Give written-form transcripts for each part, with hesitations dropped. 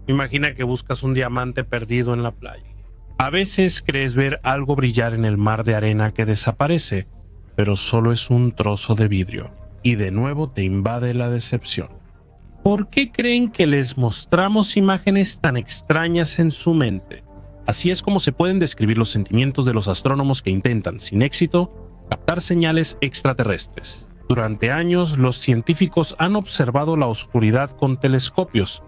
Imagina que buscas un diamante perdido en la playa. A veces crees ver algo brillar en el mar de arena que desaparece, pero solo es un trozo de vidrio, y de nuevo te invade la decepción. ¿Por qué creen que les mostramos imágenes tan extrañas en su mente? Así es como se pueden describir los sentimientos de los astrónomos que intentan, sin éxito, captar señales extraterrestres. Durante años, los científicos han observado la oscuridad con telescopios,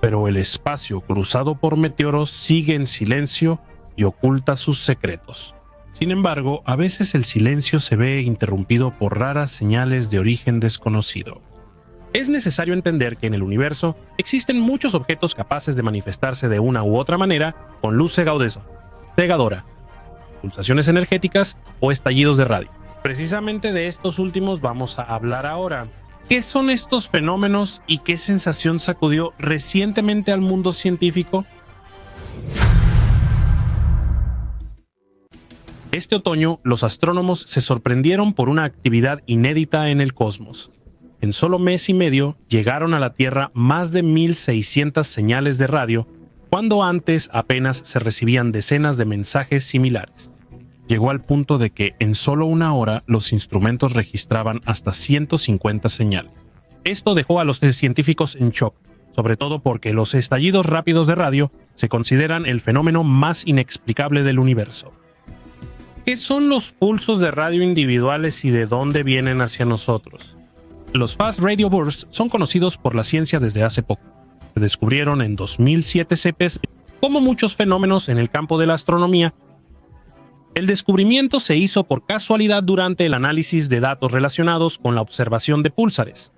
pero el espacio cruzado por meteoros sigue en silencio y oculta sus secretos. Sin embargo, a veces el silencio se ve interrumpido por raras señales de origen desconocido. Es necesario entender que en el universo existen muchos objetos capaces de manifestarse de una u otra manera con luz cegadora, pulsaciones energéticas o estallidos de radio. Precisamente de estos últimos vamos a hablar ahora. ¿Qué son estos fenómenos y qué sensación sacudió recientemente al mundo científico? Este otoño, los astrónomos se sorprendieron por una actividad inédita en el cosmos. En solo mes y medio llegaron a la Tierra más de 1,600 señales de radio, cuando antes apenas se recibían decenas de mensajes similares. Llegó al punto de que en solo una hora los instrumentos registraban hasta 150 señales. Esto dejó a los científicos en shock, sobre todo porque los estallidos rápidos de radio se consideran el fenómeno más inexplicable del universo. ¿Qué son los pulsos de radio individuales y de dónde vienen hacia nosotros? Los Fast Radio Bursts son conocidos por la ciencia desde hace poco. Se descubrieron en 2007 CPS. Como muchos fenómenos en el campo de la astronomía, el descubrimiento se hizo por casualidad durante el análisis de datos relacionados con la observación de púlsares.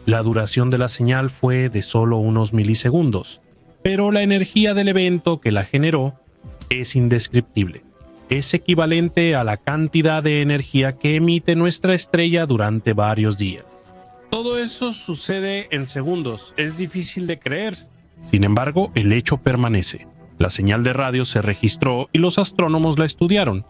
La duración de la señal fue de solo unos milisegundos, pero la energía del evento que la generó es indescriptible. Es equivalente a la cantidad de energía que emite nuestra estrella durante varios días. Todo eso sucede en segundos, es difícil de creer. Sin embargo, el hecho permanece. La señal de radio se registró y los astrónomos la estudiaron.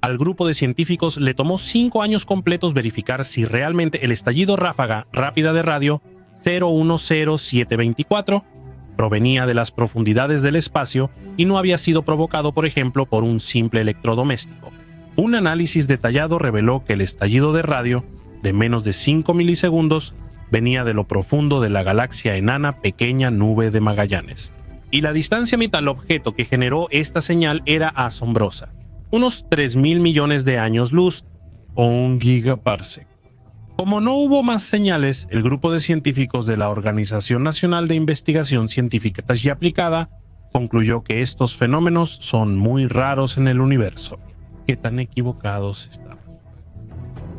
Al grupo de científicos le tomó 5 años completos verificar si realmente el estallido ráfaga rápida de radio 010724 provenía de las profundidades del espacio y no había sido provocado, por ejemplo, por un simple electrodoméstico. Un análisis detallado reveló que el estallido de radio, de menos de 5 milisegundos, venía de lo profundo de la galaxia enana Pequeña Nube de Magallanes. Y la distancia mitad al objeto que generó esta señal era asombrosa. Unos 3,000 millones de años luz, o 1 gigaparsec. Como no hubo más señales, el grupo de científicos de la Organización Nacional de Investigación Científica y Aplicada concluyó que estos fenómenos son muy raros en el universo. ¿Qué tan equivocados estaban?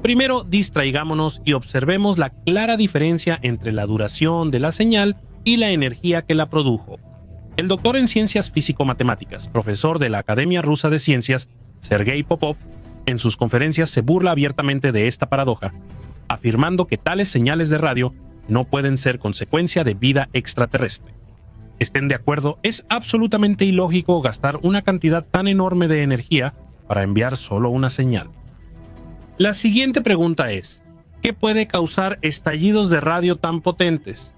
Primero, distraigámonos y observemos la clara diferencia entre la duración de la señal y la energía que la produjo. El doctor en ciencias físico-matemáticas, profesor de la Academia Rusa de Ciencias, Sergei Popov, en sus conferencias se burla abiertamente de esta paradoja, afirmando que tales señales de radio no pueden ser consecuencia de vida extraterrestre. Estén de acuerdo, es absolutamente ilógico gastar una cantidad tan enorme de energía para enviar solo una señal. La siguiente pregunta es, ¿qué puede causar estallidos de radio tan potentes?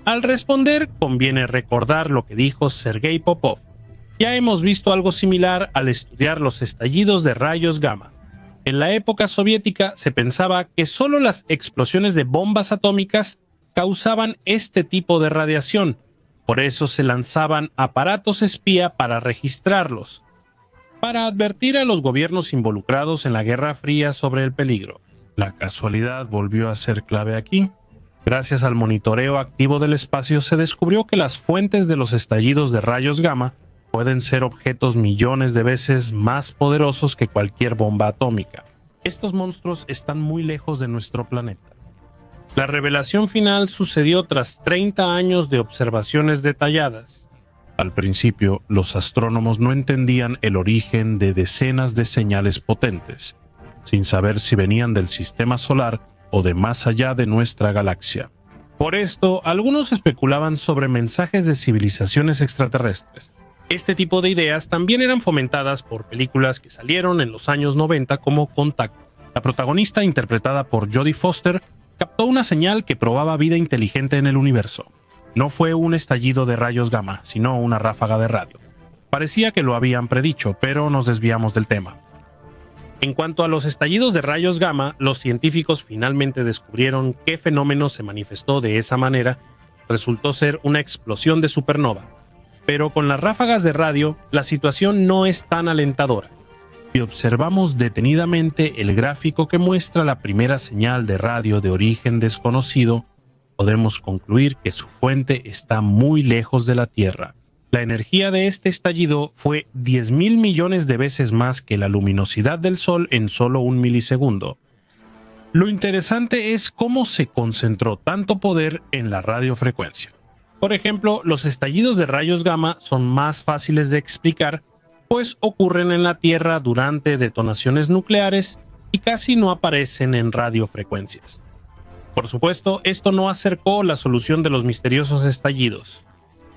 Al responder, conviene recordar lo que dijo Sergei Popov. Ya hemos visto algo similar al estudiar los estallidos de rayos gamma. En la época soviética se pensaba que solo las explosiones de bombas atómicas causaban este tipo de radiación. Por eso se lanzaban aparatos espía para registrarlos, para advertir a los gobiernos involucrados en la Guerra Fría sobre el peligro. La casualidad volvió a ser clave aquí. Gracias al monitoreo activo del espacio se descubrió que las fuentes de los estallidos de rayos gamma pueden ser objetos millones de veces más poderosos que cualquier bomba atómica. Estos monstruos están muy lejos de nuestro planeta. La revelación final sucedió tras 30 años de observaciones detalladas. Al principio, los astrónomos no entendían el origen de decenas de señales potentes, sin saber si venían del sistema solar o de más allá de nuestra galaxia. Por esto, algunos especulaban sobre mensajes de civilizaciones extraterrestres. Este tipo de ideas también eran fomentadas por películas que salieron en los años 90 como Contacto. La protagonista, interpretada por Jodie Foster, captó una señal que probaba vida inteligente en el universo. No fue un estallido de rayos gamma, sino una ráfaga de radio. Parecía que lo habían predicho, pero nos desviamos del tema. En cuanto a los estallidos de rayos gamma, los científicos finalmente descubrieron qué fenómeno se manifestó de esa manera. Resultó ser una explosión de supernova. Pero con las ráfagas de radio, la situación no es tan alentadora. Si observamos detenidamente el gráfico que muestra la primera señal de radio de origen desconocido, podemos concluir que su fuente está muy lejos de la Tierra. La energía de este estallido fue 10.000 millones de veces más que la luminosidad del Sol en solo un milisegundo. Lo interesante es cómo se concentró tanto poder en la radiofrecuencia. Por ejemplo, los estallidos de rayos gamma son más fáciles de explicar, pues ocurren en la Tierra durante detonaciones nucleares y casi no aparecen en radiofrecuencias. Por supuesto, esto no acercó la solución de los misteriosos estallidos.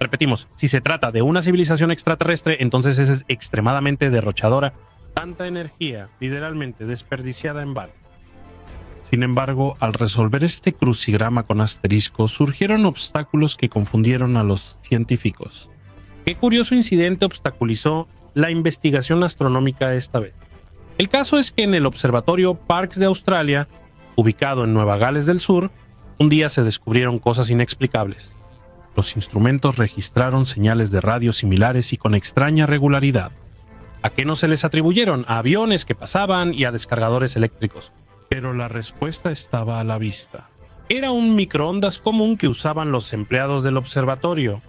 Repetimos, si se trata de una civilización extraterrestre, entonces es extremadamente derrochadora, tanta energía literalmente desperdiciada en vano. Sin embargo, al resolver este crucigrama con asterisco, surgieron obstáculos que confundieron a los científicos. ¿Qué curioso incidente obstaculizó la investigación astronómica esta vez? El caso es que en el observatorio Parkes de Australia, ubicado en Nueva Gales del Sur, un día se descubrieron cosas inexplicables. Los instrumentos registraron señales de radio similares y con extraña regularidad. ¿A qué no se les atribuyeron? A aviones que pasaban y a descargadores eléctricos. Pero la respuesta estaba a la vista. Era un microondas común que usaban los empleados del observatorio.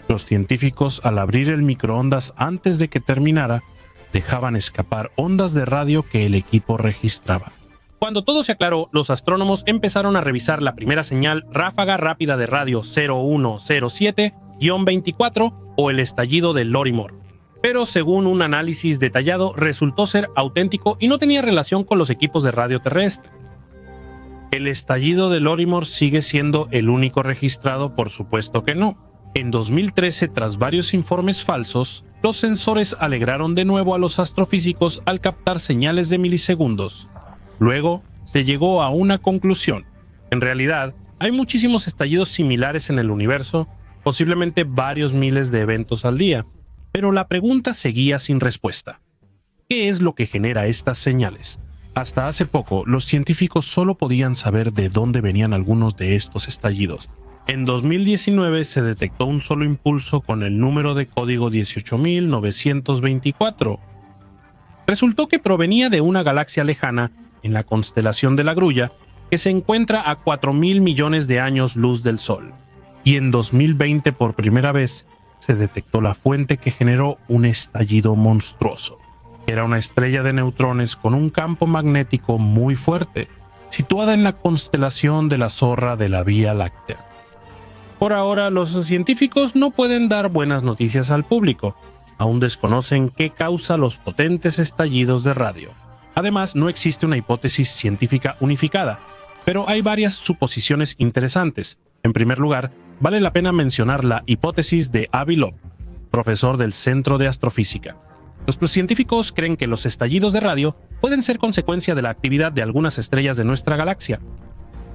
Los científicos, al abrir el microondas antes de que terminara, dejaban escapar ondas de radio que el equipo registraba. Cuando todo se aclaró, los astrónomos empezaron a revisar la primera señal ráfaga rápida de radio 0107-24 o el estallido de Lorimor. Pero según un análisis detallado, resultó ser auténtico y no tenía relación con los equipos de radio terrestre. ¿El estallido de Lorimor sigue siendo el único registrado? Por supuesto que no. En 2013, tras varios informes falsos, los sensores alegraron de nuevo a los astrofísicos al captar señales de milisegundos. Luego, se llegó a una conclusión. En realidad, hay muchísimos estallidos similares en el universo, posiblemente varios miles de eventos al día. Pero la pregunta seguía sin respuesta. ¿Qué es lo que genera estas señales? Hasta hace poco, los científicos solo podían saber de dónde venían algunos de estos estallidos. En 2019 se detectó un solo impulso con el número de código 18.924. Resultó que provenía de una galaxia lejana en la constelación de la Grulla, que se encuentra a 4.000 millones de años luz del Sol. Y en 2020 por primera vez se detectó la fuente que generó un estallido monstruoso. Era una estrella de neutrones con un campo magnético muy fuerte, situada en la constelación de la Zorra de la Vía Láctea. Por ahora, los científicos no pueden dar buenas noticias al público. Aún desconocen qué causa los potentes estallidos de radio. Además, no existe una hipótesis científica unificada, pero hay varias suposiciones interesantes. En primer lugar, vale la pena mencionar la hipótesis de Avi Loeb, profesor del Centro de Astrofísica. Los científicos creen que los estallidos de radio pueden ser consecuencia de la actividad de algunas estrellas de nuestra galaxia.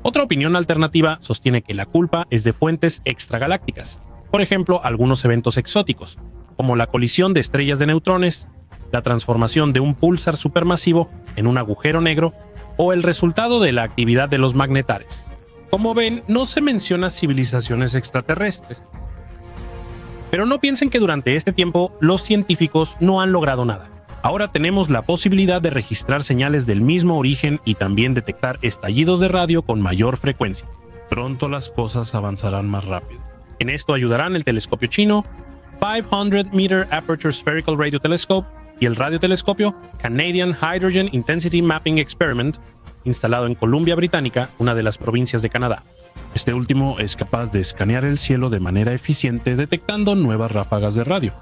Otra opinión alternativa sostiene que la culpa es de fuentes extragalácticas, por ejemplo, algunos eventos exóticos, como la colisión de estrellas de neutrones, la transformación de un púlsar supermasivo en un agujero negro o el resultado de la actividad de los magnetares. Como ven, no se menciona civilizaciones extraterrestres. Pero no piensen que durante este tiempo los científicos no han logrado nada. Ahora tenemos la posibilidad de registrar señales del mismo origen y también detectar estallidos de radio con mayor frecuencia. Pronto las cosas avanzarán más rápido. En esto ayudarán el telescopio chino 500 Meter Aperture Spherical Radio Telescope y el radiotelescopio Canadian Hydrogen Intensity Mapping Experiment, instalado en Columbia Británica, una de las provincias de Canadá. Este último es capaz de escanear el cielo de manera eficiente, detectando nuevas ráfagas de radio.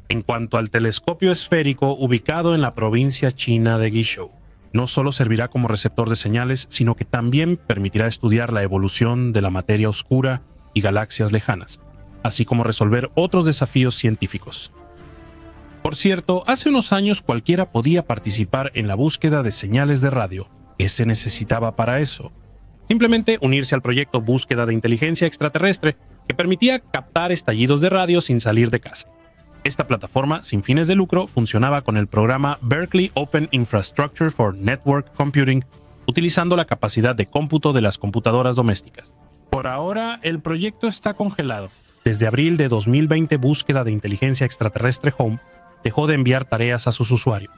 En cuanto al telescopio esférico ubicado en la provincia china de Guizhou, no solo servirá como receptor de señales, sino que también permitirá estudiar la evolución de la materia oscura y galaxias lejanas, así como resolver otros desafíos científicos. Por cierto, hace unos años cualquiera podía participar en la búsqueda de señales de radio. ¿Qué se necesitaba para eso? Simplemente unirse al proyecto Búsqueda de Inteligencia Extraterrestre, que permitía captar estallidos de radio sin salir de casa. Esta plataforma, sin fines de lucro, funcionaba con el programa Berkeley Open Infrastructure for Network Computing, utilizando la capacidad de cómputo de las computadoras domésticas. Por ahora, el proyecto está congelado. Desde abril de 2020, Búsqueda de Inteligencia Extraterrestre Home dejó de enviar tareas a sus usuarios.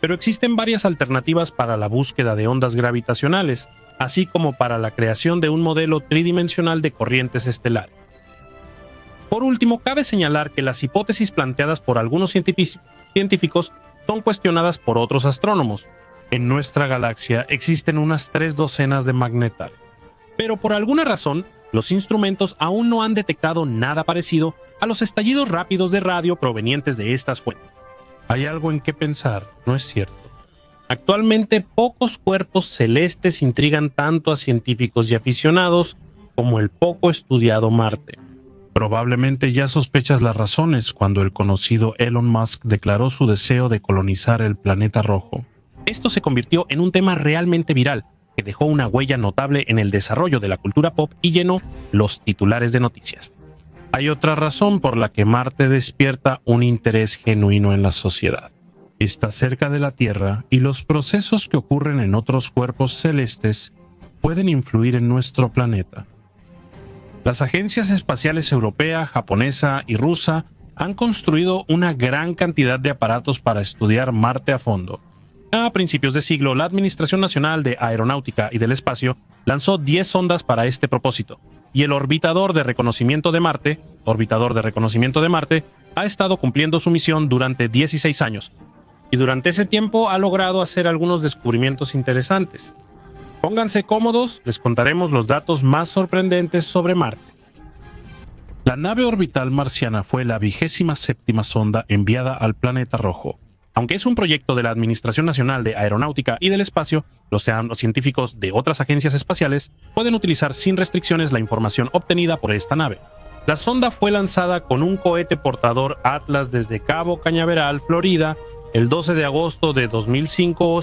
Pero existen varias alternativas para la búsqueda de ondas gravitacionales, así como para la creación de un modelo tridimensional de corrientes estelares. Por último, cabe señalar que las hipótesis planteadas por algunos científicos son cuestionadas por otros astrónomos. En nuestra galaxia existen unas 3 docenas de magnetales, pero por alguna razón, los instrumentos aún no han detectado nada parecido a los estallidos rápidos de radio provenientes de estas fuentes. Hay algo en qué pensar, ¿no es cierto? Actualmente, pocos cuerpos celestes intrigan tanto a científicos y aficionados como el poco estudiado Marte. Probablemente ya sospechas las razones cuando el conocido Elon Musk declaró su deseo de colonizar el planeta rojo. Esto se convirtió en un tema realmente viral, que dejó una huella notable en el desarrollo de la cultura pop y llenó los titulares de noticias. Hay otra razón por la que Marte despierta un interés genuino en la sociedad. Está cerca de la Tierra y los procesos que ocurren en otros cuerpos celestes pueden influir en nuestro planeta. Las agencias espaciales europea, japonesa y rusa han construido una gran cantidad de aparatos para estudiar Marte a fondo. A principios de siglo, la Administración Nacional de Aeronáutica y del Espacio lanzó 10 sondas para este propósito, y el Orbitador de Reconocimiento de Marte, ha estado cumpliendo su misión durante 16 años, y durante ese tiempo ha logrado hacer algunos descubrimientos interesantes. Pónganse cómodos, les contaremos los datos más sorprendentes sobre Marte. La nave orbital marciana fue la 27ª sonda enviada al planeta rojo. Aunque es un proyecto de la Administración Nacional de Aeronáutica y del Espacio, los científicos de otras agencias espaciales pueden utilizar sin restricciones la información obtenida por esta nave. La sonda fue lanzada con un cohete portador Atlas desde Cabo Cañaveral, Florida, el 12 de agosto de 2005.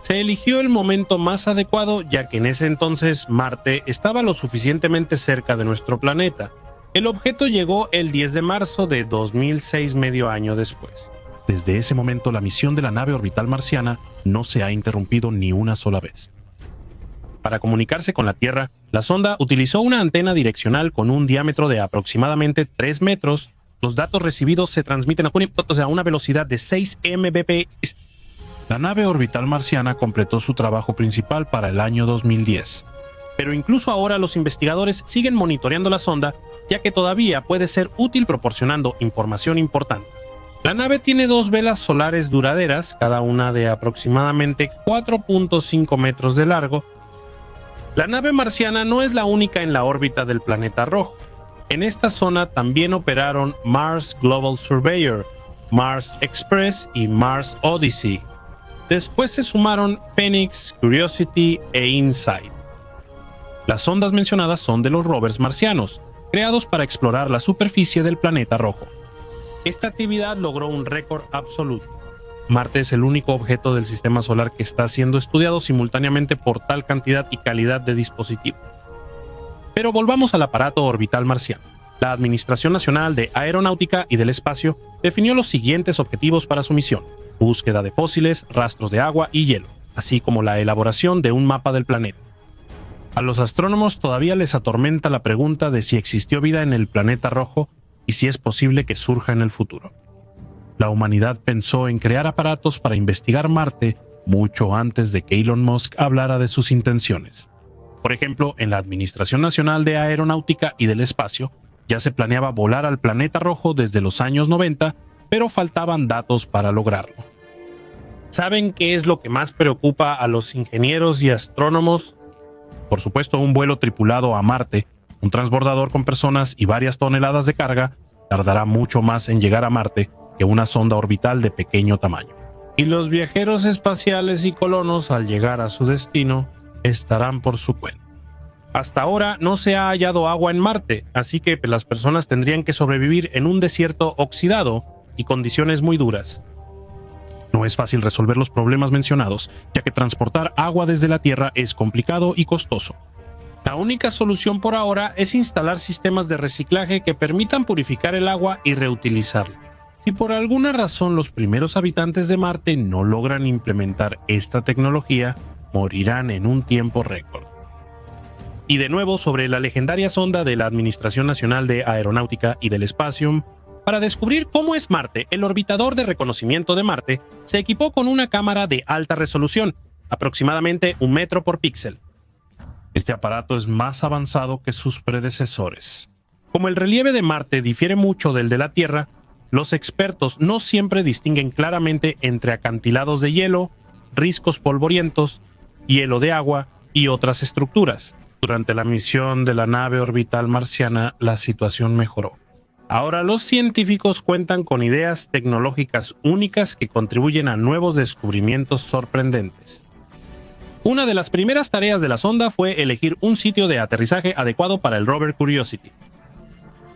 Se eligió el momento más adecuado, ya que en ese entonces Marte estaba lo suficientemente cerca de nuestro planeta. El objeto llegó el 10 de marzo de 2006, medio año después. Desde ese momento, la misión de la nave orbital marciana no se ha interrumpido ni una sola vez. Para comunicarse con la Tierra, la sonda utilizó una antena direccional con un diámetro de aproximadamente 3 metros. Los datos recibidos se transmiten a una velocidad de 6 Mbps. La nave orbital marciana completó su trabajo principal para el año 2010. Pero incluso ahora los investigadores siguen monitoreando la sonda, ya que todavía puede ser útil proporcionando información importante. La nave tiene 2 velas solares duraderas, cada una de aproximadamente 4.5 metros de largo. La nave marciana no es la única en la órbita del planeta rojo. En esta zona también operaron Mars Global Surveyor, Mars Express y Mars Odyssey. Después se sumaron Phoenix, Curiosity e InSight. Las sondas mencionadas son de los rovers marcianos, creados para explorar la superficie del planeta rojo. Esta actividad logró un récord absoluto. Marte es el único objeto del sistema solar que está siendo estudiado simultáneamente por tal cantidad y calidad de dispositivos. Pero volvamos al aparato orbital marciano. La Administración Nacional de Aeronáutica y del Espacio definió los siguientes objetivos para su misión: búsqueda de fósiles, rastros de agua y hielo, así como la elaboración de un mapa del planeta. A los astrónomos todavía les atormenta la pregunta de si existió vida en el planeta rojo y si es posible que surja en el futuro. La humanidad pensó en crear aparatos para investigar Marte mucho antes de que Elon Musk hablara de sus intenciones. Por ejemplo, en la Administración Nacional de Aeronáutica y del Espacio ya se planeaba volar al planeta rojo desde los años 90, pero faltaban datos para lograrlo. ¿Saben qué es lo que más preocupa a los ingenieros y astrónomos? Por supuesto, un vuelo tripulado a Marte, un transbordador con personas y varias toneladas de carga, tardará mucho más en llegar a Marte que una sonda orbital de pequeño tamaño. y los viajeros espaciales y colonos al llegar a su destino estarán por su cuenta. Hasta ahora no se ha hallado agua en Marte, así que las personas tendrían que sobrevivir en un desierto oxidado y condiciones muy duras. No es fácil resolver los problemas mencionados, ya que transportar agua desde la Tierra es complicado y costoso. La única solución por ahora es instalar sistemas de reciclaje que permitan purificar el agua y reutilizarla. Si por alguna razón los primeros habitantes de Marte no logran implementar esta tecnología, morirán en un tiempo récord. Y de nuevo sobre la legendaria sonda de la Administración Nacional de Aeronáutica y del Espacio. Para descubrir cómo es Marte, el orbitador de reconocimiento de Marte se equipó con una cámara de alta resolución, aproximadamente 1 metro por píxel. Este aparato es más avanzado que sus predecesores. Como el relieve de Marte difiere mucho del de la Tierra, los expertos no siempre distinguen claramente entre acantilados de hielo, riscos polvorientos, hielo de agua y otras estructuras. Durante la misión de la nave orbital marciana, la situación mejoró. Ahora los científicos cuentan con ideas tecnológicas únicas que contribuyen a nuevos descubrimientos sorprendentes. Una de las primeras tareas de la sonda fue elegir un sitio de aterrizaje adecuado para el rover Curiosity.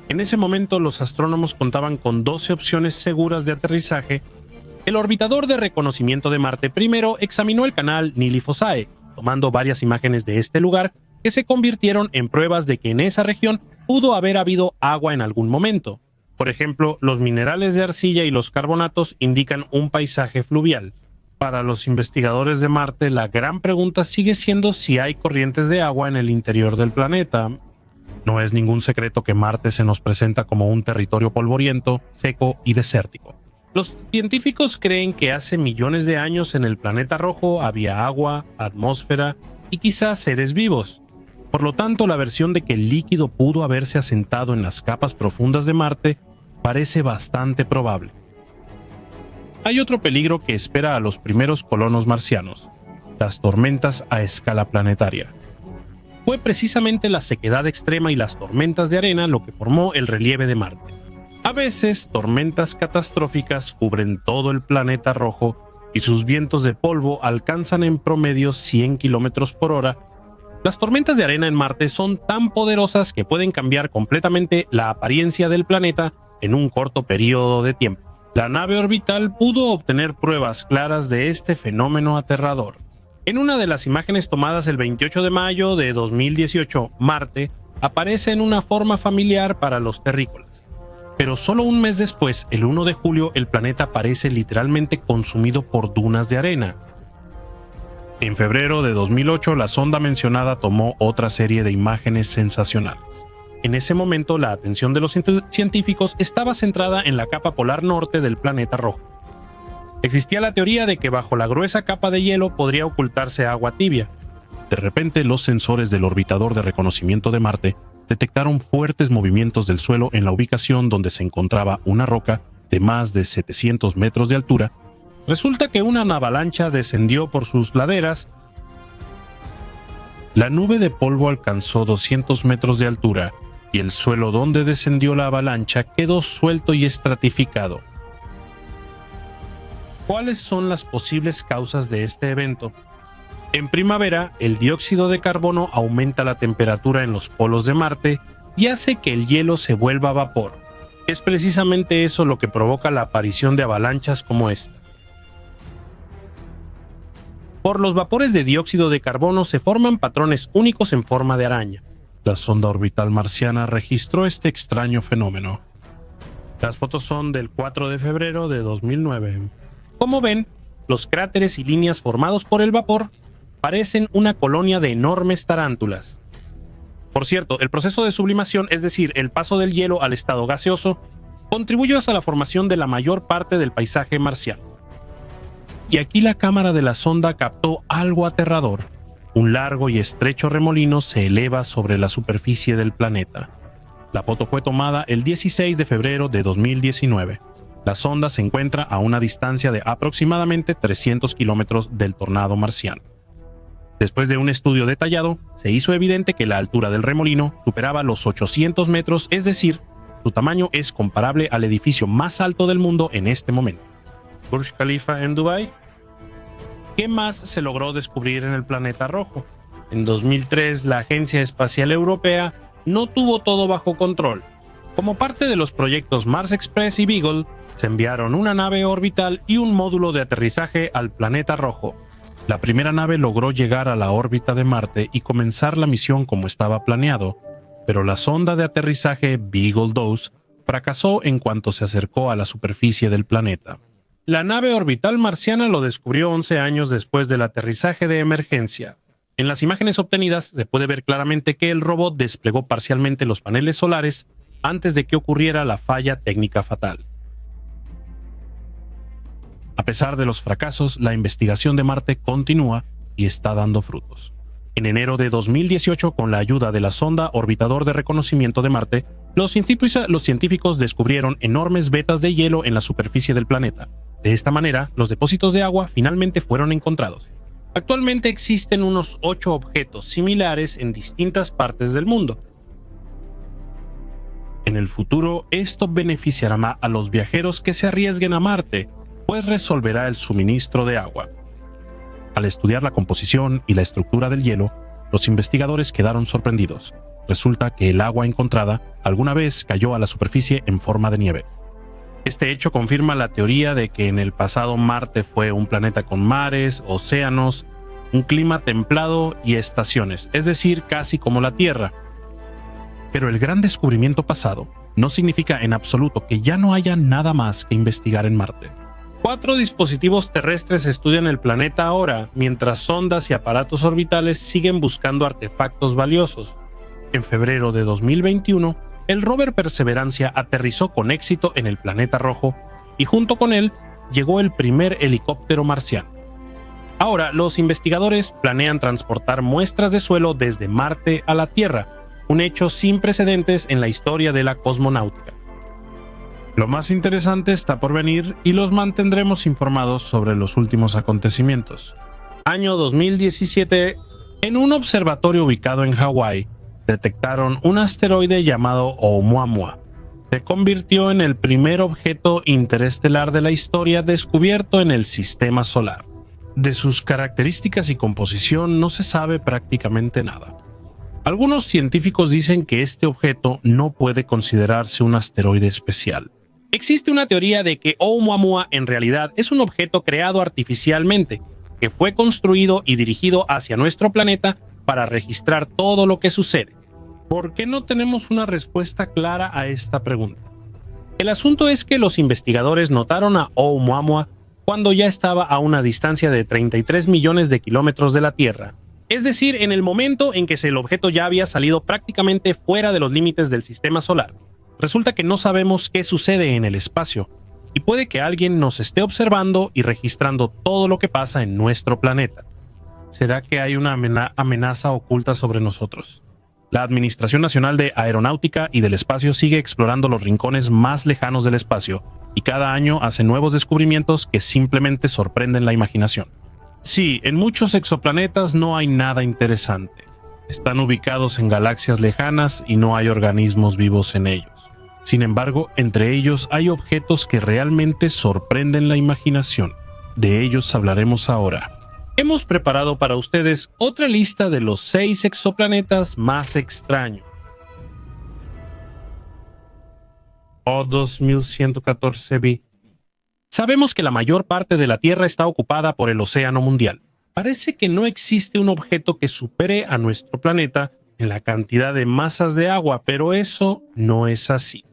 En ese momento los astrónomos contaban con 12 opciones seguras de aterrizaje. El orbitador de reconocimiento de Marte primero examinó el canal Nili Fossae, tomando varias imágenes de este lugar que se convirtieron en pruebas de que en esa región pudo haber habido agua en algún momento. Por ejemplo, los minerales de arcilla y los carbonatos indican un paisaje fluvial. Para los investigadores de Marte, la gran pregunta sigue siendo si hay corrientes de agua en el interior del planeta. No es ningún secreto que Marte se nos presenta como un territorio polvoriento, seco y desértico. Los científicos creen que hace millones de años en el planeta rojo había agua, atmósfera y quizás seres vivos. Por lo tanto, la versión de que el líquido pudo haberse asentado en las capas profundas de Marte parece bastante probable. Hay otro peligro que espera a los primeros colonos marcianos: las tormentas a escala planetaria. Fue precisamente la sequedad extrema y las tormentas de arena lo que formó el relieve de Marte. A veces, tormentas catastróficas cubren todo el planeta rojo y sus vientos de polvo alcanzan en promedio 100 km por hora. Las tormentas de arena en Marte son tan poderosas que pueden cambiar completamente la apariencia del planeta en un corto periodo de tiempo. La nave orbital pudo obtener pruebas claras de este fenómeno aterrador. En una de las imágenes tomadas el 28 de mayo de 2018, Marte aparece en una forma familiar para los terrícolas. Pero solo un mes después, el 1 de julio, el planeta aparece literalmente consumido por dunas de arena. En febrero de 2008, la sonda mencionada tomó otra serie de imágenes sensacionales. En ese momento, la atención de los científicos estaba centrada en la capa polar norte del planeta rojo. Existía la teoría de que bajo la gruesa capa de hielo podría ocultarse agua tibia. De repente, los sensores del orbitador de reconocimiento de Marte detectaron fuertes movimientos del suelo en la ubicación donde se encontraba una roca de más de 700 metros de altura. Resulta que una avalancha descendió por sus laderas. La nube de polvo alcanzó 200 metros de altura y el suelo donde descendió la avalancha quedó suelto y estratificado. ¿Cuáles son las posibles causas de este evento? En primavera, el dióxido de carbono aumenta la temperatura en los polos de Marte y hace que el hielo se vuelva vapor. Es precisamente eso lo que provoca la aparición de avalanchas como esta. Por los vapores de dióxido de carbono se forman patrones únicos en forma de araña. La sonda orbital marciana registró este extraño fenómeno. Las fotos son del 4 de febrero de 2009. Como ven, los cráteres y líneas formados por el vapor parecen una colonia de enormes tarántulas. Por cierto, el proceso de sublimación, es decir, el paso del hielo al estado gaseoso, contribuyó hasta la formación de la mayor parte del paisaje marciano. Y aquí la cámara de la sonda captó algo aterrador. Un largo y estrecho remolino se eleva sobre la superficie del planeta. La foto fue tomada el 16 de febrero de 2019. La sonda se encuentra a una distancia de aproximadamente 300 kilómetros del tornado marciano. Después de un estudio detallado, se hizo evidente que la altura del remolino superaba los 800 metros, es decir, su tamaño es comparable al edificio más alto del mundo en este momento. Burj Khalifa en Dubái. ¿Qué más se logró descubrir en el planeta rojo? En 2003, la Agencia Espacial Europea no tuvo todo bajo control. Como parte de los proyectos Mars Express y Beagle, se enviaron una nave orbital y un módulo de aterrizaje al planeta rojo. La primera nave logró llegar a la órbita de Marte y comenzar la misión como estaba planeado, pero la sonda de aterrizaje Beagle 2 fracasó en cuanto se acercó a la superficie del planeta. La nave orbital marciana lo descubrió 11 años después del aterrizaje de emergencia. En las imágenes obtenidas se puede ver claramente que el robot desplegó parcialmente los paneles solares antes de que ocurriera la falla técnica fatal. A pesar de los fracasos, la investigación de Marte continúa y está dando frutos. En enero de 2018, con la ayuda de la sonda Orbitador de Reconocimiento de Marte, los científicos descubrieron enormes vetas de hielo en la superficie del planeta. De esta manera, los depósitos de agua finalmente fueron encontrados. Actualmente existen unos 8 objetos similares en distintas partes del mundo. En el futuro, esto beneficiará a los viajeros que se arriesguen a Marte, pues resolverá el suministro de agua. Al estudiar la composición y la estructura del hielo, los investigadores quedaron sorprendidos. Resulta que el agua encontrada alguna vez cayó a la superficie en forma de nieve. Este hecho confirma la teoría de que en el pasado Marte fue un planeta con mares, océanos, un clima templado y estaciones, es decir, casi como la Tierra. Pero el gran descubrimiento pasado no significa en absoluto que ya no haya nada más que investigar en Marte. 4 dispositivos terrestres estudian el planeta ahora, mientras sondas y aparatos orbitales siguen buscando artefactos valiosos. En febrero de 2021, el rover Perseverancia aterrizó con éxito en el planeta rojo y junto con él llegó el primer helicóptero marciano. Ahora, los investigadores planean transportar muestras de suelo desde Marte a la Tierra, un hecho sin precedentes en la historia de la cosmonáutica. Lo más interesante está por venir y los mantendremos informados sobre los últimos acontecimientos. Año 2017, en un observatorio ubicado en Hawái, detectaron un asteroide llamado Oumuamua. Se convirtió en el primer objeto interestelar de la historia descubierto en el sistema solar. De sus características y composición no se sabe prácticamente nada. Algunos científicos dicen que este objeto no puede considerarse un asteroide especial. Existe una teoría de que Oumuamua en realidad es un objeto creado artificialmente, que fue construido y dirigido hacia nuestro planeta para registrar todo lo que sucede. ¿Por qué no tenemos una respuesta clara a esta pregunta? El asunto es que los investigadores notaron a Oumuamua cuando ya estaba a una distancia de 33 millones de kilómetros de la Tierra, es decir, en el momento en que el objeto ya había salido prácticamente fuera de los límites del sistema solar. Resulta que no sabemos qué sucede en el espacio, y puede que alguien nos esté observando y registrando todo lo que pasa en nuestro planeta. ¿Será que hay una amenaza oculta sobre nosotros? La Administración Nacional de Aeronáutica y del Espacio sigue explorando los rincones más lejanos del espacio, y cada año hace nuevos descubrimientos que simplemente sorprenden la imaginación. Sí, en muchos exoplanetas no hay nada interesante. Están ubicados en galaxias lejanas y no hay organismos vivos en ellos. Sin embargo, entre ellos hay objetos que realmente sorprenden la imaginación. De ellos hablaremos ahora. Hemos preparado para ustedes otra lista de los 6 exoplanetas más extraños. O2114b. Sabemos que la mayor parte de la Tierra está ocupada por el océano mundial. Parece que no existe un objeto que supere a nuestro planeta en la cantidad de masas de agua, pero eso no es así.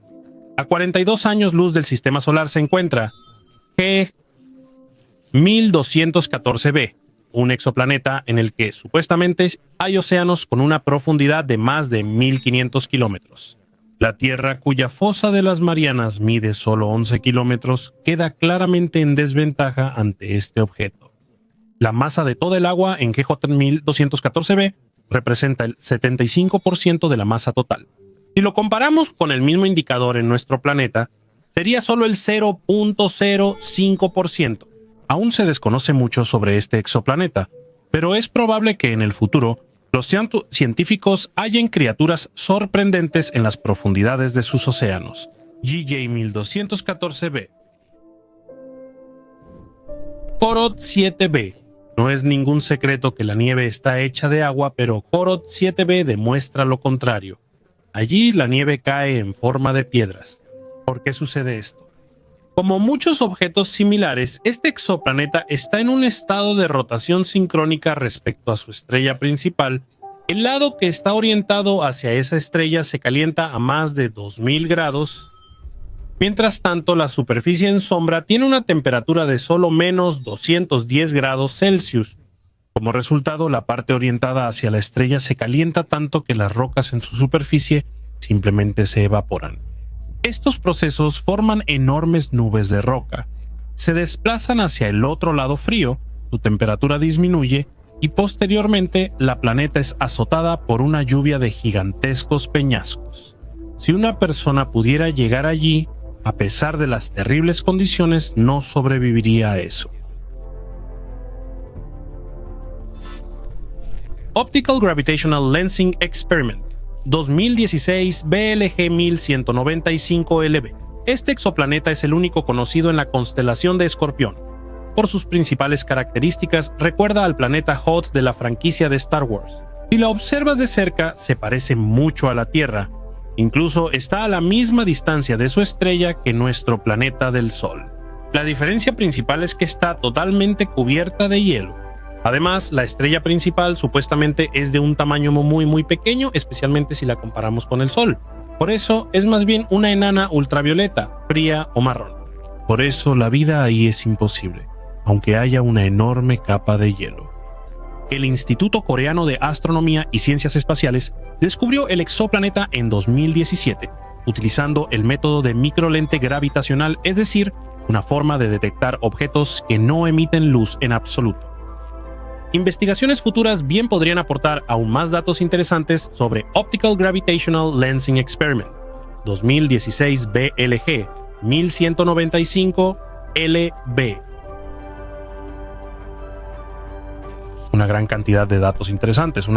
A 42 años luz del sistema solar se encuentra G1214b, un exoplaneta en el que supuestamente hay océanos con una profundidad de más de 1500 kilómetros. La Tierra, cuya fosa de las Marianas mide solo 11 kilómetros, queda claramente en desventaja ante este objeto. La masa de todo el agua en GJ1214b representa el 75% de la masa total. Si lo comparamos con el mismo indicador en nuestro planeta, sería solo el 0.05%. Aún se desconoce mucho sobre este exoplaneta, pero es probable que en el futuro los científicos hallen criaturas sorprendentes en las profundidades de sus océanos. GJ1214b. Corot 7b. No es ningún secreto que la nieve está hecha de agua, pero Corot 7b demuestra lo contrario. Allí la nieve cae en forma de piedras. ¿Por qué sucede esto? Como muchos objetos similares, este exoplaneta está en un estado de rotación sincrónica respecto a su estrella principal. El lado que está orientado hacia esa estrella se calienta a más de 2000 grados. Mientras tanto, la superficie en sombra tiene una temperatura de solo menos 210 grados Celsius. Como resultado, la parte orientada hacia la estrella se calienta tanto que las rocas en su superficie simplemente se evaporan. Estos procesos forman enormes nubes de roca. Se desplazan hacia el otro lado frío, su temperatura disminuye y posteriormente la planeta es azotada por una lluvia de gigantescos peñascos. Si una persona pudiera llegar allí, a pesar de las terribles condiciones, no sobreviviría a eso. Optical Gravitational Lensing Experiment 2016 BLG 1195LB. Este exoplaneta es el único conocido en la constelación de Escorpión. Por sus principales características, recuerda al planeta Hoth de la franquicia de Star Wars. Si la observas de cerca, se parece mucho a la Tierra. Incluso está a la misma distancia de su estrella que nuestro planeta del Sol. La diferencia principal es que está totalmente cubierta de hielo. Además, la estrella principal supuestamente es de un tamaño muy pequeño, especialmente si la comparamos con el Sol. Por eso es más bien una enana ultravioleta, fría o marrón. Por eso la vida ahí es imposible, aunque haya una enorme capa de hielo. El Instituto Coreano de Astronomía y Ciencias Espaciales descubrió el exoplaneta en 2017, utilizando el método de microlente gravitacional, es decir, una forma de detectar objetos que no emiten luz en absoluto. Investigaciones futuras bien podrían aportar aún más datos interesantes sobre Optical Gravitational Lensing Experiment 2016 BLG 1195 LB. Una gran cantidad de datos interesantes.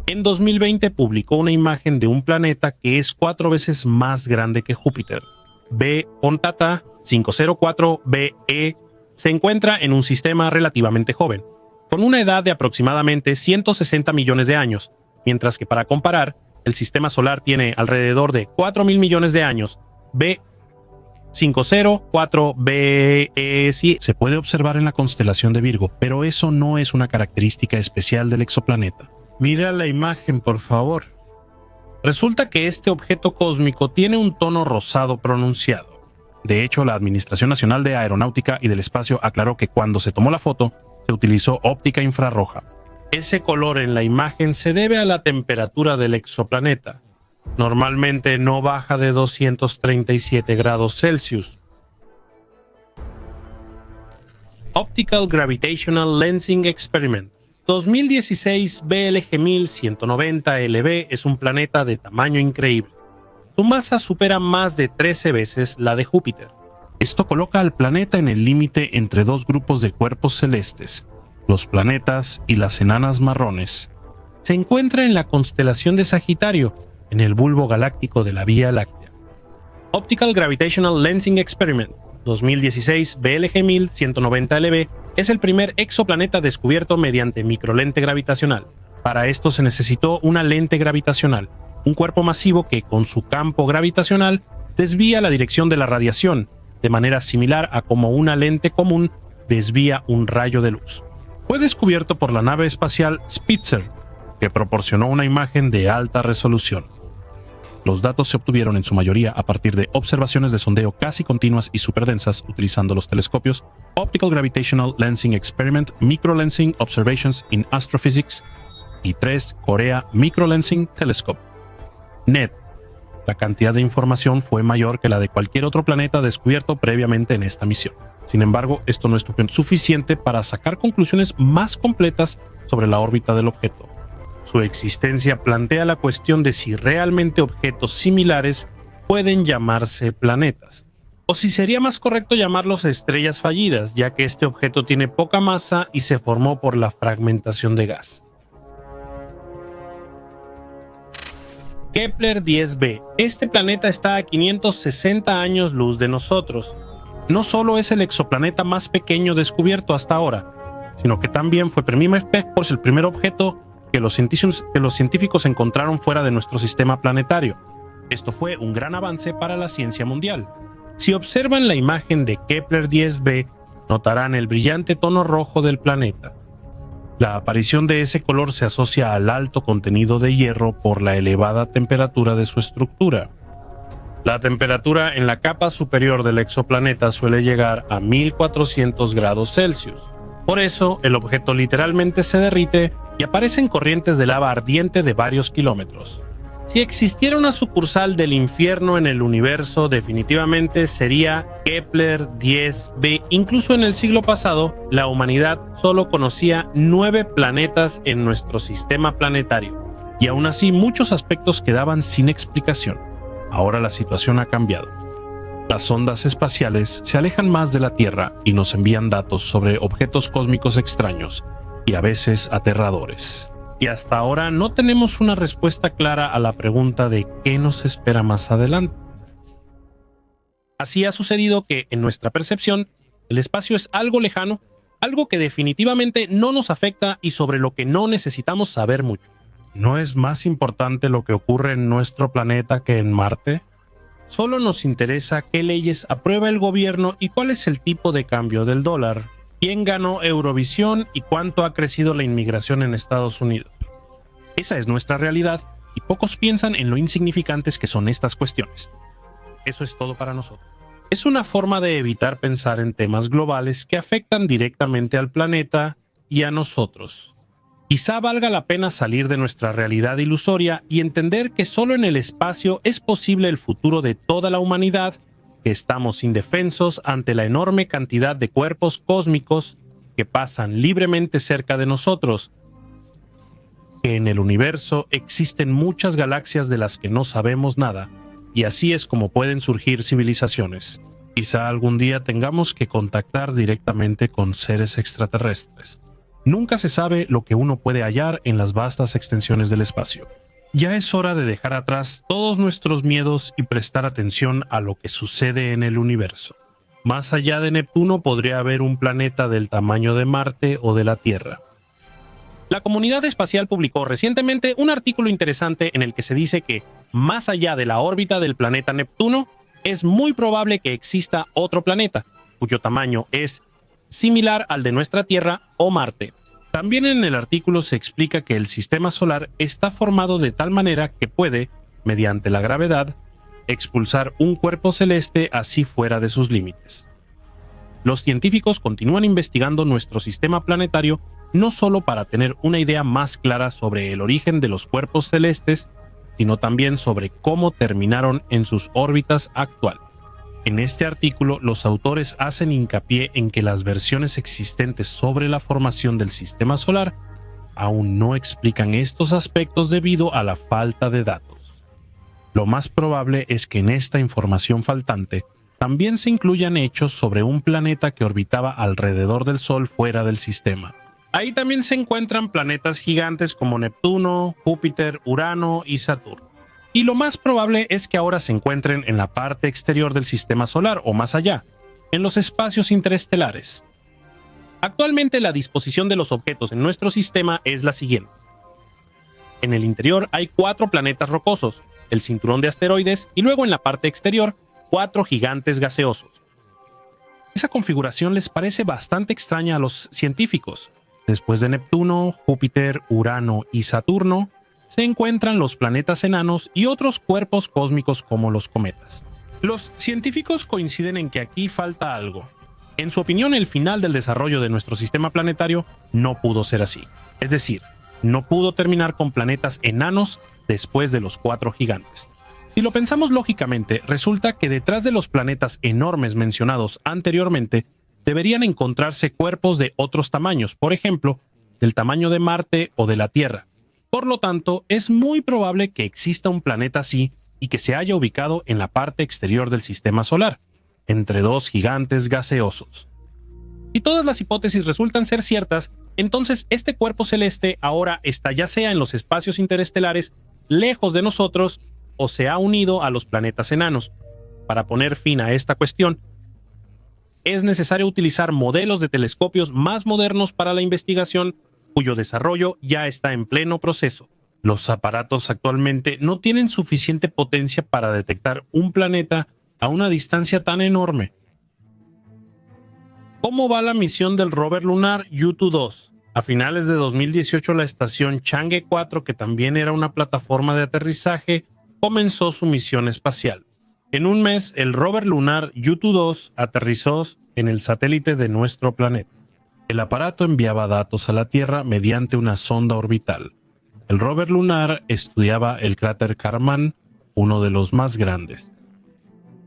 En 2020 publicó una imagen de un planeta que es 4 veces más grande que Júpiter. B Ontata 504BE se encuentra en un sistema relativamente joven, con una edad de aproximadamente 160 millones de años, mientras que para comparar, el sistema solar tiene alrededor de 4.000 millones de años. B504BE se puede observar en la constelación de Virgo, pero eso no es una característica especial del exoplaneta. Mira la imagen, por favor. Resulta que este objeto cósmico tiene un tono rosado pronunciado. De hecho, la Administración Nacional de Aeronáutica y del Espacio aclaró que cuando se tomó la foto, se utilizó óptica infrarroja. Ese color en la imagen se debe a la temperatura del exoplaneta. Normalmente no baja de 237 grados Celsius. Optical Gravitational Lensing Experiment 2016 BLG 1190 LB es un planeta de tamaño increíble. Su masa supera más de 13 veces la de Júpiter. Esto coloca al planeta en el límite entre dos grupos de cuerpos celestes, los planetas y las enanas marrones. Se encuentra en la constelación de Sagitario, en el bulbo galáctico de la Vía Láctea. Optical Gravitational Lensing Experiment 2016 BLG 1190 LB es el primer exoplaneta descubierto mediante microlente gravitacional. Para esto se necesitó una lente gravitacional, un cuerpo masivo que, con su campo gravitacional, desvía la dirección de la radiación, de manera similar a como una lente común desvía un rayo de luz. Fue descubierto por la nave espacial Spitzer, que proporcionó una imagen de alta resolución. Los datos se obtuvieron en su mayoría a partir de observaciones de sondeo casi continuas y superdensas utilizando los telescopios Optical Gravitational Lensing Experiment Microlensing Observations in Astrophysics y 3 Korea Microlensing Telescope. NET. La cantidad de información fue mayor que la de cualquier otro planeta descubierto previamente en esta misión. Sin embargo, esto no es suficiente para sacar conclusiones más completas sobre la órbita del objeto. Su existencia plantea la cuestión de si realmente objetos similares pueden llamarse planetas, o si sería más correcto llamarlos estrellas fallidas, ya que este objeto tiene poca masa y se formó por la fragmentación de gas. Kepler 10b. Este planeta está a 560 años luz de nosotros. no solo es el exoplaneta más pequeño descubierto hasta ahora, sino que también fue el primer objeto que los científicos encontraron fuera de nuestro sistema planetario. Esto fue un gran avance para la ciencia mundial. Si observan la imagen de Kepler 10b, notarán el brillante tono rojo del planeta. La aparición de ese color se asocia al alto contenido de hierro por la elevada temperatura de su estructura. La temperatura en la capa superior del exoplaneta suele llegar a 1400 grados Celsius. Por eso, el objeto literalmente se derrite y aparecen corrientes de lava ardiente de varios kilómetros. Si existiera una sucursal del infierno en el universo, definitivamente sería Kepler 10b. Incluso en el siglo pasado, la humanidad solo conocía 9 planetas en nuestro sistema planetario, y aún así muchos aspectos quedaban sin explicación. Ahora la situación ha cambiado. Las ondas espaciales se alejan más de la Tierra y nos envían datos sobre objetos cósmicos extraños y a veces aterradores. Y hasta ahora no tenemos una respuesta clara a la pregunta de qué nos espera más adelante. Así ha sucedido que, en nuestra percepción, el espacio es algo lejano, algo que definitivamente no nos afecta y sobre lo que no necesitamos saber mucho. ¿No es más importante lo que ocurre en nuestro planeta que en Marte? Solo nos interesa qué leyes aprueba el gobierno y cuál es el tipo de cambio del dólar. ¿Quién ganó Eurovisión y cuánto ha crecido la inmigración en Estados Unidos? Esa es nuestra realidad y pocos piensan en lo insignificantes que son estas cuestiones. Eso es todo para nosotros. Es una forma de evitar pensar en temas globales que afectan directamente al planeta y a nosotros. Quizá valga la pena salir de nuestra realidad ilusoria y entender que solo en el espacio es posible el futuro de toda la humanidad, que estamos indefensos ante la enorme cantidad de cuerpos cósmicos que pasan libremente cerca de nosotros, que en el universo existen muchas galaxias de las que no sabemos nada, y así es como pueden surgir civilizaciones. Quizá algún día tengamos que contactar directamente con seres extraterrestres. Nunca se sabe lo que uno puede hallar en las vastas extensiones del espacio. Ya es hora de dejar atrás todos nuestros miedos y prestar atención a lo que sucede en el universo. Más allá de Neptuno podría haber un planeta del tamaño de Marte o de la Tierra. La comunidad espacial publicó recientemente un artículo interesante en el que se dice que, más allá de la órbita del planeta Neptuno, es muy probable que exista otro planeta, cuyo tamaño es similar al de nuestra Tierra o Marte. También en el artículo se explica que el sistema solar está formado de tal manera que puede, mediante la gravedad, expulsar un cuerpo celeste así fuera de sus límites. Los científicos continúan investigando nuestro sistema planetario no solo para tener una idea más clara sobre el origen de los cuerpos celestes, sino también sobre cómo terminaron en sus órbitas actuales. En este artículo, los autores hacen hincapié en que las versiones existentes sobre la formación del sistema solar aún no explican estos aspectos debido a la falta de datos. Lo más probable es que en esta información faltante también se incluyan hechos sobre un planeta que orbitaba alrededor del Sol fuera del sistema. Ahí también se encuentran planetas gigantes como Neptuno, Júpiter, Urano y Saturno. Y lo más probable es que ahora se encuentren en la parte exterior del sistema solar o más allá, en los espacios interestelares. Actualmente la disposición de los objetos en nuestro sistema es la siguiente. En el interior hay 4 planetas rocosos, el cinturón de asteroides y luego en la parte exterior 4 gigantes gaseosos. Esa configuración les parece bastante extraña a los científicos. Después de Neptuno, Júpiter, Urano y Saturno, se encuentran los planetas enanos y otros cuerpos cósmicos como los cometas. Los científicos coinciden en que aquí falta algo. En su opinión, el final del desarrollo de nuestro sistema planetario no pudo ser así. Es decir, no pudo terminar con planetas enanos después de los 4 gigantes. Si lo pensamos lógicamente, resulta que detrás de los planetas enormes mencionados anteriormente, deberían encontrarse cuerpos de otros tamaños, por ejemplo, del tamaño de Marte o de la Tierra. Por lo tanto, es muy probable que exista un planeta así y que se haya ubicado en la parte exterior del sistema solar, entre 2 gigantes gaseosos. Si todas las hipótesis resultan ser ciertas, entonces este cuerpo celeste ahora está ya sea en los espacios interestelares, lejos de nosotros, o se ha unido a los planetas enanos. Para poner fin a esta cuestión, es necesario utilizar modelos de telescopios más modernos para la investigación, cuyo desarrollo ya está en pleno proceso. Los aparatos actualmente no tienen suficiente potencia para detectar un planeta a una distancia tan enorme. ¿Cómo va la misión del rover lunar Yutu-2? A finales de 2018, la estación Chang'e 4, que también era una plataforma de aterrizaje, comenzó su misión espacial. En un mes, el rover lunar Yutu-2 aterrizó en el satélite de nuestro planeta. El aparato enviaba datos a la Tierra mediante una sonda orbital. El rover lunar estudiaba el cráter Kármán, uno de los más grandes.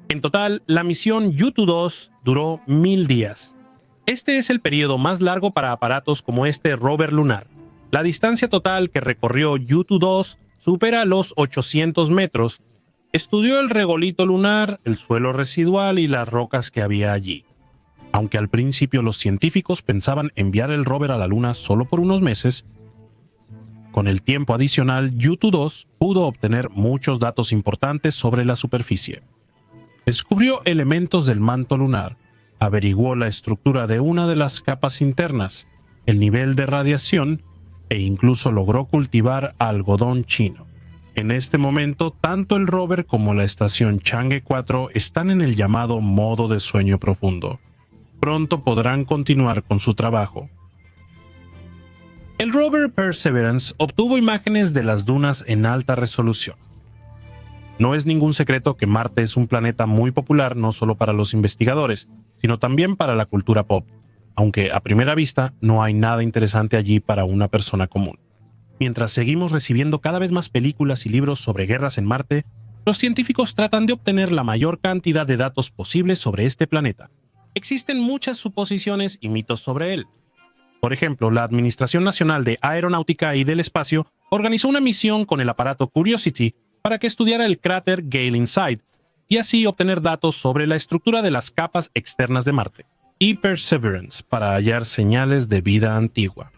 En total, la misión Yutu-2 duró 1000 días. Este es el periodo más largo para aparatos como este rover lunar. La distancia total que recorrió Yutu-2 supera los 800 metros. Estudió el regolito lunar, el suelo residual y las rocas que había allí. Aunque al principio los científicos pensaban enviar el rover a la Luna solo por unos meses, con el tiempo adicional, Yutu-2 pudo obtener muchos datos importantes sobre la superficie. Descubrió elementos del manto lunar, averiguó la estructura de una de las capas internas, el nivel de radiación e incluso logró cultivar algodón chino. En este momento, tanto el rover como la estación Chang'e 4 están en el llamado modo de sueño profundo. Pronto podrán continuar con su trabajo. El rover Perseverance obtuvo imágenes de las dunas en alta resolución. No es ningún secreto que Marte es un planeta muy popular no solo para los investigadores, sino también para la cultura pop, aunque a primera vista no hay nada interesante allí para una persona común. Mientras seguimos recibiendo cada vez más películas y libros sobre guerras en Marte, los científicos tratan de obtener la mayor cantidad de datos posibles sobre este planeta. Existen muchas suposiciones y mitos sobre él. Por ejemplo, la Administración Nacional de Aeronáutica y del Espacio organizó una misión con el aparato Curiosity para que estudiara el cráter Gale Inside y así obtener datos sobre la estructura de las capas externas de Marte, y Perseverance para hallar señales de vida antigua.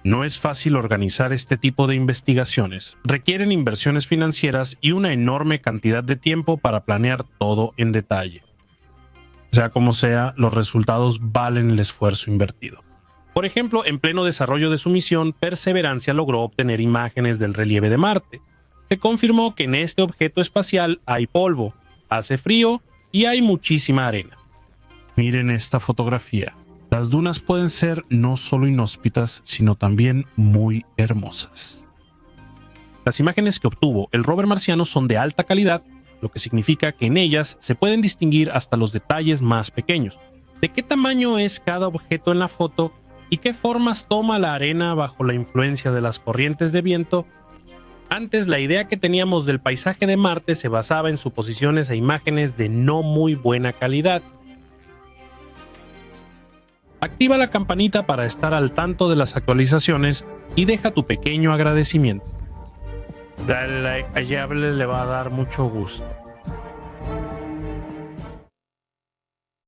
No es fácil organizar este tipo de investigaciones, requieren inversiones financieras y una enorme cantidad de tiempo para planear todo en detalle. Sea como sea, los resultados valen el esfuerzo invertido. Por ejemplo, en pleno desarrollo de su misión, Perseverancia logró obtener imágenes del relieve de Marte. Se confirmó que en este objeto espacial hay polvo, hace frío y hay muchísima arena. Miren esta fotografía. Las dunas pueden ser no solo inhóspitas, sino también muy hermosas. Las imágenes que obtuvo el rover marciano son de alta calidad, lo que significa que en ellas se pueden distinguir hasta los detalles más pequeños. ¿De qué tamaño es cada objeto en la foto y qué formas toma la arena bajo la influencia de las corrientes de viento? Antes, la idea que teníamos del paisaje de Marte se basaba en suposiciones e imágenes de no muy buena calidad. Activa la campanita para estar al tanto de las actualizaciones y deja tu pequeño agradecimiento. Dale like, a Yable le va a dar mucho gusto.